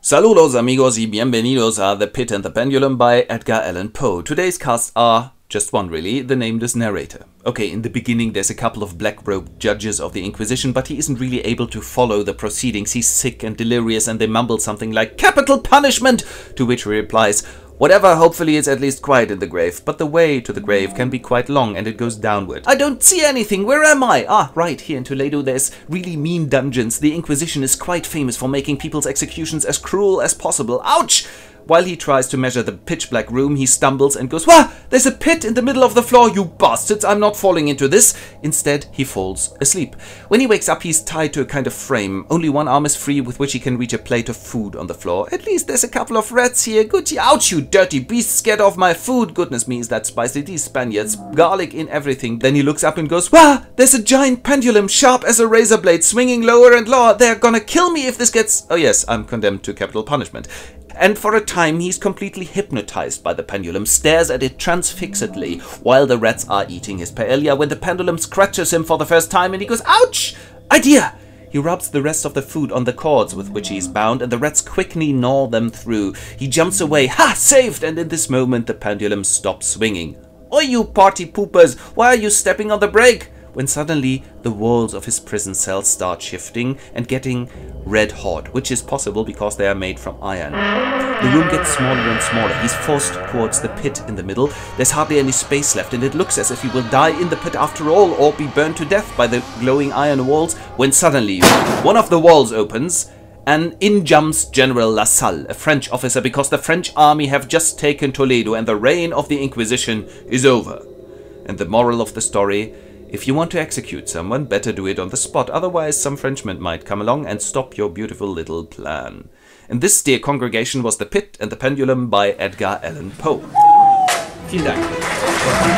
Saludos amigos y bienvenidos a The Pit and the Pendulum by Edgar Allan Poe. Today's casts are just one really, the nameless narrator. Okay, in the beginning there's a couple of black-robed judges of the Inquisition, but he isn't really able to follow the proceedings. He's sick and delirious and they mumble something like "capital punishment," to which he replies, "Whatever, hopefully it's at least quiet in the grave." But the way to the grave can be quite long and it goes downward. "I don't see anything, where am I?" "Ah, right, here in Toledo there's really mean dungeons. The Inquisition is quite famous for making people's executions as cruel as possible." Ouch! While he tries to measure the pitch-black room, he stumbles and goes, "Wah! There's a pit in the middle of the floor, you bastards! I'm not falling into this!" Instead, he falls asleep. When he wakes up, he's tied to a kind of frame. Only one arm is free with which he can reach a plate of food on the floor. "At least there's a couple of rats here. Good, ouch, you dirty beasts! Get off my food! Goodness me, is that spicy? These Spaniards, garlic in everything." Then he looks up and goes, "Wah! There's a giant pendulum, sharp as a razor blade, swinging lower and lower. They're gonna kill me if this gets..." Oh yes, I'm condemned to capital punishment. And for a time he's completely hypnotized by the pendulum, stares at it transfixedly while the rats are eating his paella, when the pendulum scratches him for the first time and he goes, "Ouch! Idea!" He rubs the rest of the food on the cords with which he's bound and the rats quickly gnaw them through. He jumps away, ha! Saved! And in this moment the pendulum stops swinging. "Oi, you party poopers! Why are you stepping on the brake?" When suddenly the walls of his prison cell start shifting and getting red hot, which is possible because they are made from iron. The room gets smaller and smaller. He's forced towards the pit in the middle. There's hardly any space left and it looks as if he will die in the pit after all, or be burned to death by the glowing iron walls, when suddenly one of the walls opens and in jumps General Lassalle, a French officer, because the French army have just taken Toledo and the reign of the Inquisition is over. And the moral of the story: if you want to execute someone, better do it on the spot, otherwise some Frenchman might come along and stop your beautiful little plan. And this, dear congregation, was The Pit and the Pendulum by Edgar Allan Poe. Vielen Dank.